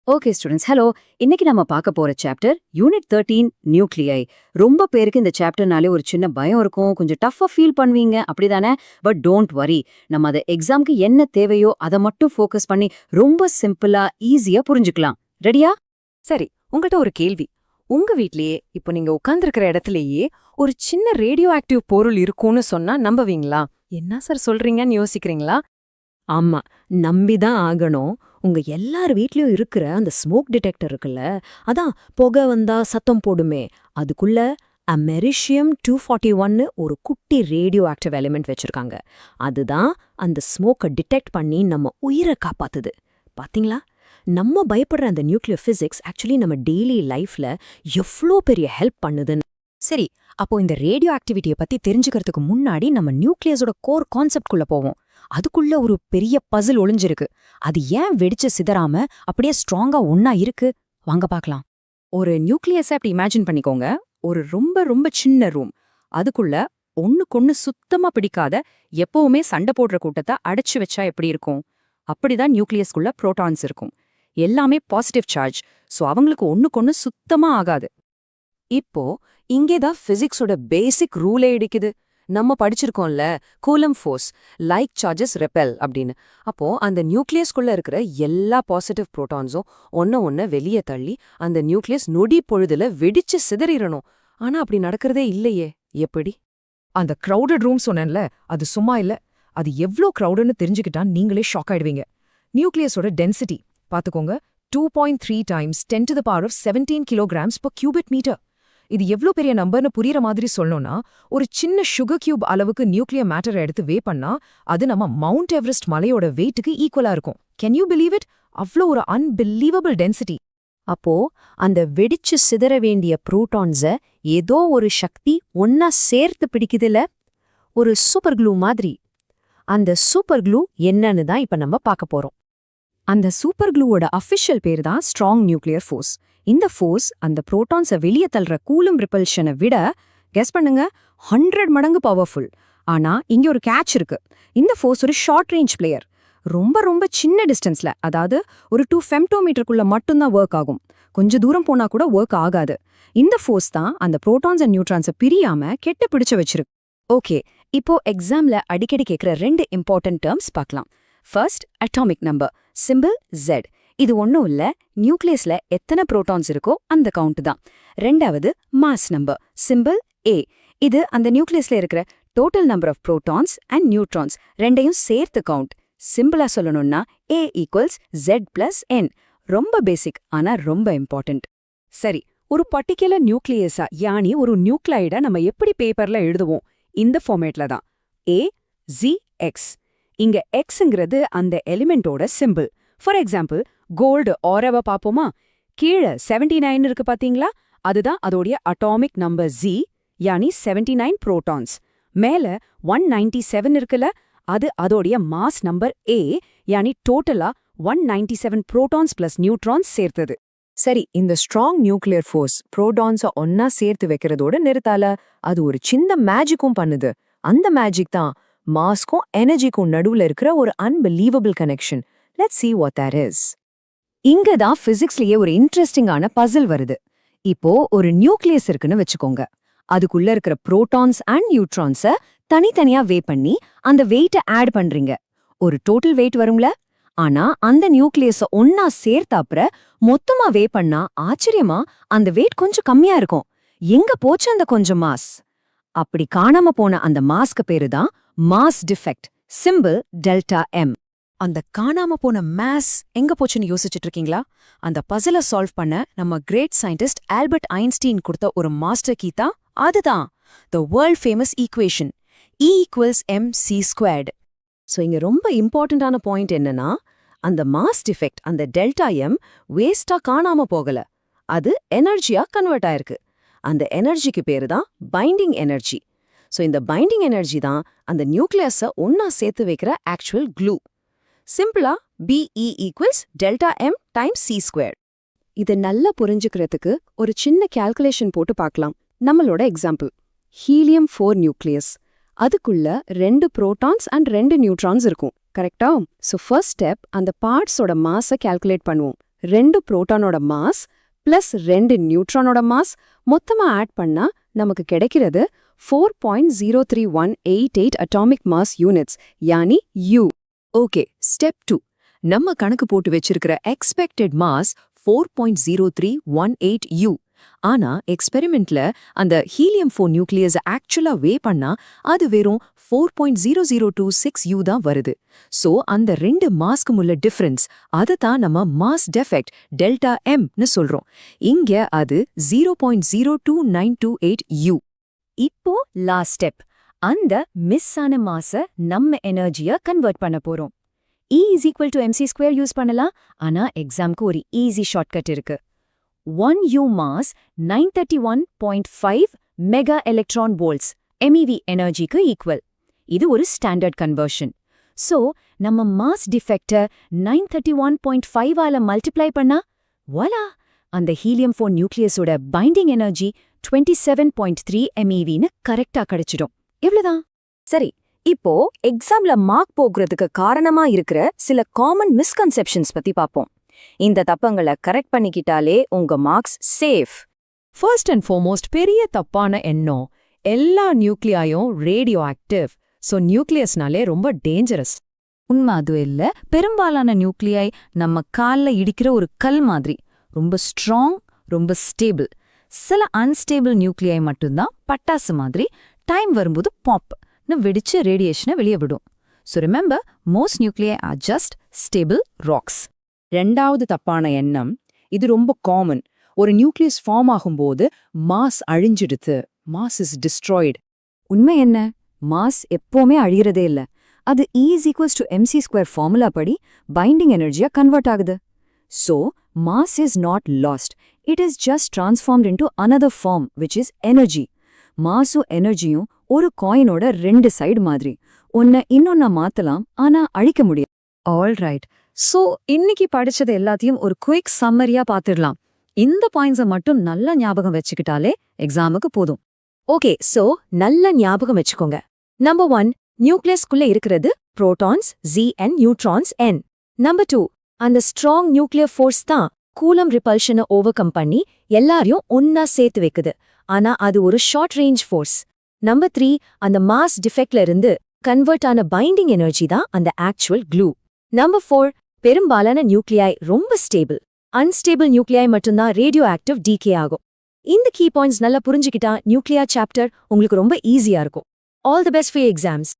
Okay students, hello. இன்னைக்கு நம்ம பார்க்க போற சாப்டர் யூனிட் 13 நியூக்ளியை. ரொம்ப பேருக்கு இந்த சாப்டர்னாலே ஒரு சின்ன பயம் இருக்கும், கொஞ்சம் டஃப்பா ஃபீல் பண்ணுவீங்க, அப்படிதானே? பட் டோன்ட் வரி, நம்ம அதை எக்ஸாம்க்கு என்ன தேவையோ அதை மட்டும் ஃபோக்கஸ் பண்ணி ரொம்ப சிம்பிளா ஈஸியா புரிஞ்சுக்கலாம். ரெடியா? சரி, உங்கள்கிட்ட ஒரு கேள்வி. உங்க வீட்லயே இப்போ நீங்க உட்கார்ந்திருக்கிற இடத்துலயே ஒரு சின்ன ரேடியோ ஆக்டிவ் பொருள் இருக்கும்னு சொன்னா நம்புவீங்களா? என்ன சார் சொல்றீங்கன்னு யோசிக்கிறீங்களா? ஆமா, நம்பிதான் ஆகணும். உங்க எல்லார் வீட்லயும் இருக்கிற அந்த ஸ்மோக் டிடெக்டர் இருக்குல்ல, அதான் புகை வந்தா சத்தம் போடுமே, அதுக்குள்ள அமெரிஷியம் 241 ஒரு குட்டி ரேடியோ ஆக்டிவ் எலிமெண்ட் வச்சிருக்காங்க. அதுதான் அந்த ஸ்மோக்கை டிடெக்ட் பண்ணி நம்ம உயிரை காப்பாத்துது. பாத்தீங்களா? நம்ம பயப்படுற அந்த நியூக்ளியர் பிசிக்ஸ் ஆக்சுவலி நம்ம டெய்லி லைஃப்ல எவ்வளோ பெரிய ஹெல்ப் பண்ணுதுன்னு. சரி, அப்போ இந்த ரேடியோ ஆக்டிவிட்டியை பத்தி தெரிஞ்சுக்கிறதுக்கு முன்னாடி நம்ம நியூக்ளியஸோட கோர் கான்செப்ட்குள்ள போவோம். அதுக்குள்ள ஒரு பெரிய பசில் ஒளிஞ்சிருக்கு. அது ஏன் வெடிச்சு சிதறாம அப்படியே ஸ்ட்ராங்கா ஒன்னா இருக்கு? வாங்க பார்க்கலாம். ஒரு நியூக்ளியஸை அப்படி இமேஜின் பண்ணிக்கோங்க. ஒரு ரொம்ப ரொம்ப சின்ன ரூம். அதுக்குள்ள ஒண்ணுக்கொன்னு சுத்தமா பிடிக்காத, எப்பவுமே சண்டை போடுற கூட்டத்தை அடைச்சு வச்சா எப்படி இருக்கும்? அப்படிதான் நியூக்ளியஸ்குள்ள புரோட்டான்ஸ் இருக்கும். எல்லாமே பாசிட்டிவ் சார்ஜ். சோ அவங்களுக்கு ஒண்ணுக்கொன்னு சுத்தமா ஆகாது. இப்போ இங்கேதான் பிசிக்ஸோட பேசிக் ரூலே இடிக்குது. நம்ம படிச்சிருக்கோம்ல, கூலம் ஃபோர்ஸ், லைக் சார்ஜஸ் ரெப்பெல் அப்படின்னு. அப்போ அந்த நியூக்ளியஸ்குள்ள இருக்கிற எல்லா பாசிட்டிவ் புரோட்டான்ஸும் ஒன்ன வெளியே தள்ளி அந்த நியூக்ளியஸ் நொடி பொழுதுல வெடிச்சு சிதறிடணும். ஆனா அப்படி நடக்கிறதே இல்லையே. எப்படி? அந்த கிரவுடட் ரூம் சொன்னேன்ல, அது சும்மா இல்ல. அது எவ்ளோ கிரவுடுன்னு தெரிஞ்சுக்கிட்டா நீங்களே ஷாக் ஆயிடுவீங்க. நியூக்ளியஸோட டென்சிட்டி பாத்துக்கோங்க, 2.3 times 10⁻17 kilograms per cubic meter. இது எவ்ளோ பெரிய நம்பர்னு புரியுற மாதிரி சொல்லணும்னா, ஒரு சின்ன சுகர் கியூப் அளவுக்கு நியூக்ளியர் மேட்டரை எடுத்து வே பண்ணா அது நம்ம மவுண்ட் எவரெஸ்ட் மலையோட வெயிட்டுக்கு ஈக்குவலா இருக்கும். Can you believe it? அவ்ளோ ஒரு அன்பிலீவபிள் டென்சிட்டி. அப்போ அந்த வெடிச்சு சிதற வேண்டிய புரோட்டான்ஸ ஏதோ ஒரு சக்தி ஒன்னா சேர்த்து பிடிக்குதுல, ஒரு சூப்பர் க்ளூ மாதிரி. அந்த சூப்பர் க்ளூ என்னன்னு தான் இப்ப நம்ம பார்க்க போறோம். அந்த சூப்பர் க்ளூவோட அஃபிஷியல் பேர் தான் ஸ்ட்ராங் நியூக்ளியர் ஃபோர்ஸ். இந்த ஃபோர்ஸ் அந்த புரோட்டான்ஸை வெளியே தள்ளுற கூலும் ரிப்பல்ஷனை விட, கெஸ் பண்ணுங்க, 100 மடங்கு பவர்ஃபுல். ஆனா இங்க ஒரு கேட்ச் இருக்கு. இந்த ஃபோர்ஸ் ஒரு ஷார்ட் ரேஞ்ச் பிளேயர். ரொம்ப ரொம்ப சின்ன டிஸ்டன்ஸ்ல, அதாவது ஒரு 2 femtometerக்குள்ள மட்டும்தான் ஒர்க் ஆகும். கொஞ்ச தூரம் போனா கூட ஒர்க் ஆகாது. இந்த ஃபோர்ஸ் தான் அந்த புரோட்டான்ஸ் அண்ட் நியூட்ரான்ஸை பிரியாம கெட்ட பிடிச்சு வச்சிருக்கு. ஓகே, இப்போ எக்ஸாம்ல அடிக்கடி கேட்கிற 2 இம்பார்ட்டன்ட் டேர்ம்ஸ் பார்க்கலாம். First, atomic number, simple Z. இது ஒன்றும் இல்ல, நியூக்ளியஸ்ல எத்தனை புரோட்டான்ஸ் இருக்கோ அந்த கவுண்ட் தான். ரெண்டாவது, மாஸ் நம்பர், சிம்பிள் A. இது அந்த நியூக்ளியஸ்ல இருக்கிற total number of protons and neutrons ரெண்டையும் சேர்த்து கவுண்ட். சிம்பிளா சொல்லணும்னா A = Z+N. ரொம்ப பேசிக், ஆனா ரொம்ப இம்பார்ட்டன்ட். சரி, ஒரு பர்டிகுலர் நியூக்ளியஸா, யானி ஒரு நியூக்ளைடை நம்ம எப்படி பேப்பர்ல எழுதுவோம்? இந்த ஃபார்மேட்ல தான். AZX. இங்க எக்ஸ்ங்கிறது அந்த எலிமெண்டோட சிம்பிள். ஃபார் எக்ஸாம்பிள், கோல்டு ஆரவ பாப்போமா? கீழே 79 இருக்கு பாத்தீங்களா? அதுதான் அதோடைய அட்டாமிக் நம்பர் Z, யானி 79 புரோட்டான்ஸ். மேல 197 இருக்குல்ல, அது அதோடைய மாஸ் நம்பர் A, யானி டோட்டலா 197 புரோட்டான்ஸ் பிளஸ் நியூட்ரான்ஸ் சேர்த்தது. சரி, இந்த ஸ்ட்ராங் நியூக்ளியர் ஃபோர்ஸ் புரோட்டான்ஸை ஒன்னா சேர்த்து வைக்கிறதோட நிறுத்தால, அது ஒரு சின்ன மேஜிக்கும் பண்ணுது. அந்த மேஜிக் தான் மாஸ்க்கும் எனர்ஜிக்கும் நடுவுல இருக்கிற ஒரு unbelievable connection. Let's see what that is. இங்க தான் பிசிக்ஸ்லயே ஒரு இன்ட்ரெஸ்டிங்கான பசில் வருது. இப்போ ஒரு நியூக்ளியஸ் இருக்குன்னு வச்சுக்கோங்க. அதுக்குள்ள இருக்கிற புரோட்டான்ஸ் அண்ட் நியூட்ரான்ஸை தனித்தனியா வே பண்ணி அந்த வெயிட்டை ஆட் பண்றீங்க. ஒரு டோட்டல் வெயிட் வரும்ல? ஆனா அந்த நியூக்ளியஸை ஒன்னா சேர்த்தாப்புற மொத்தமா வே பண்ணா ஆச்சரியமா அந்த வெயிட் கொஞ்சம் கம்மியா இருக்கும். எங்க போச்சு அந்த கொஞ்சம் மாஸ்? அப்படி காணாம போன அந்த மாஸ்க்கு பேரு தான் மாஸ் டிஃபெக்ட், சிம்பிள் ΔM. அந்த காணாம போன மாஸ் எங்க போச்சுன்னு யோசிச்சுட்டு இருக்கீங்களா? அந்த பசில சால்வ் பண்ண நம்ம கிரேட் சயின்டிஸ்ட் ஆல்பர்ட் ஐன்ஸ்டீன் கொடுத்த ஒரு மாஸ்டர் கீ தான் அதுதான், the world famous equation, E = mc². So இங்க ரொம்ப இம்பார்ட்டண்டான பாயிண்ட் என்னன்னா, அந்த மாஸ் டிஃபெக்ட், அந்த ΔM வேஸ்டா காணாம போகல, அது எனர்ஜியா கன்வெர்ட் ஆயிருக்கு. அந்த எனர்ஜிக்கு பேரு தான் பைண்டிங் எனர்ஜி. ஸோ இந்த பைண்டிங் எனர்ஜி தான் அந்த நியூக்ளியஸை ஒன்னா சேர்த்து வைக்கிற ஆக்சுவல் க்ளூ. சிம்பிளா BE = ΔM × c². இதை நல்லா புரிஞ்சுக்கிறதுக்கு ஒரு சின்ன கால்குலேஷன் போட்டு பார்க்கலாம். நம்மளோட எக்ஸாம்பிள், ஹீலியம் 4 நியூக்ளியஸ். அதுக்குள்ள 2 புரோட்டான்ஸ் அண்ட் 2 நியூட்ரான்ஸ் இருக்கும், கரெக்டா? ஸோ ஃபர்ஸ்ட் ஸ்டெப், அந்த பார்ட்ஸோட மாஸை கால்குலேட் பண்ணுவோம். 2 புரோட்டானோட மாஸ் பிளஸ் 2 நியூட்ரானோட மாஸ் மொத்தமா ஆட் பண்ணா நமக்கு கிடைக்கிறது 4.03188 அட்டாமிக் மாஸ் யூனிட்ஸ், யானி U. Okay, step 2. நம்ம கணக்கு போட்டு வச்சிருக்கிற எக்ஸ்பெக்டட் மாஸ் 4.0318 U. ஆனா எக்ஸ்பெரிமெண்ட்ல அந்த ஹீலியம்-4 நியூக்ளியஸ் ஆக்சுவலா வே பண்ணா அது வெறும் 4.0026 U தான் வருது. சோ அந்த 2 மாஸ்க்கு உள்ள டிஃபரன்ஸ், அதத்தான் நம்ம மாஸ் டெஃபெக்ட் டெல்டா எம்னு சொல்றோம். இங்க அது 0.02928 U. இப்போ லாஸ்ட் ஸ்டெப். அந்த மிஸ் ஆன மாஸ நம்ம எனர்ஜியா கன்வெர்ட் பண்ண போறோம். E = mc² யூஸ் பண்ணலாம். ஆனா எக்ஸாம்க்கு ஒரு ஈஸி ஷார்ட்கட் இருக்கு. 1 U mass 931.5 mega electron volts MEV எனர்ஜிக்கு ஈக்குவல். இது ஒரு ஸ்டாண்டர்ட் கன்வர்ஷன். சோ நம்ம மாஸ் டிஃபெக்ட 931.5 ஆல மல்டிப்ளை பண்ணா வாலா, அந்த ஹீலியம்-4 நியூக்ளியஸோட பைண்டிங் எனர்ஜி 27.3 MeVன்னு கரெக்டா கிடைச்சிடும். இவ்வளவுதான். சரி, இப்போ எக்ஸாம்ல மார்க் போகிறதுக்கு காரணமா இருக்கிற சில காமன் மிஸ்கன்செப்ஷன்ஸ் பத்தி பாப்போம். இந்த தப்பங்களை கரெக்ட் பண்ணிக்கிட்டாலே உங்க marks safe. First and foremost பெரிய தப்பான எண்ணம், எல்லா நியூக்ளியாயும் ரேடியோ ஆக்டிவ், ஸோ நியூக்ளியஸ்னாலே ரொம்ப டேஞ்சரஸ். உண்மை அது இல்ல. பெரும்பாலான நியூக்ளியாய் நம்ம கால்ல இடிக்கிற ஒரு கல் மாதிரி, ரொம்ப ஸ்ட்ராங், ரொம்ப ஸ்டேபிள். சில அன்ஸ்டேபிள் நியூக்ளியாய் மட்டும்தான் பட்டாசு மாதிரி டைம் வரும்போது பாப்னு வெடிச்சு ரேடியேஷனை வெளியே விடும். So remember, most nuclei are just stable rocks. ரெண்டாவது தப்பான எண்ணம், இது ரொம்ப காமன். ஒரு நியூக்ளியஸ் ஃபார்ம் ஆகும்போது மாஸ் அழிஞ்சிடுது, மாஸ் இஸ் டிஸ்ட்ராய்டு. உண்மை என்ன? மாஸ் எப்பவுமே அழியறதே இல்ல. அது E = mc² ஃபார்முலா படி பைண்டிங் எனர்ஜியா கன்வெர்ட் ஆகுது. So, mass is not lost. It is just transformed into another form, which is energy. மாஸும் எனர்ஜியும் ஒரு காயினோட 2 சைடு மாதிரி. ஒன்ன இன்னொன்னா மாத்தலாம், ஆனா அழிக்க முடியாது. ஆல்ரைட். சோ இன்னைக்கு படிச்சது எல்லாத்தையும் ஒரு குயிக் சம்மரியா பாத்துடலாம். இந்த பாயிண்ட்ஸை மட்டும் நல்லா ஞாபகம் வச்சுக்கிட்டாலே எக்ஸாமுக்கு போதும். ஓகே, சோ நல்ல ஞாபகம் வச்சுக்கோங்க. நம்பர் 1, நியூக்ளியஸ்குள்ள இருக்கிறது protons Z and neutrons N. Number 2, அந்த ஸ்ட்ராங் நியூக்ளியர் ஃபோர்ஸ் தான் கூலம் ரிபல்ஷனை ஓவர் கம் பண்ணி எல்லாரையும் ஒன்னா சேர்த்து வைக்குது. ஆனா அது ஒரு ஷார்ட் ரேஞ்ச் ஃபோர்ஸ். நம்பர் 3, அந்த மாஸ் டிஃபெக்ட்ல இருந்து கன்வெர்ட் ஆன பைண்டிங் எனர்ஜி தான் அந்த ஆக்சுவல் க்ளூ. நம்பர் 4, பெரும்பாலான நியூக்ளியாய் ரொம்ப ஸ்டேபிள். அன்ஸ்டேபிள் நியூக்ளியாய் மட்டும்தான் ரேடியோ ஆக்டிவ் டீகே ஆகும். இந்த கீ பாயிண்ட்ஸ் நல்லா புரிஞ்சுக்கிட்டா நியூக்ளியர் சாப்டர் உங்களுக்கு ரொம்ப ஈஸியா இருக்கும். All the best for exams.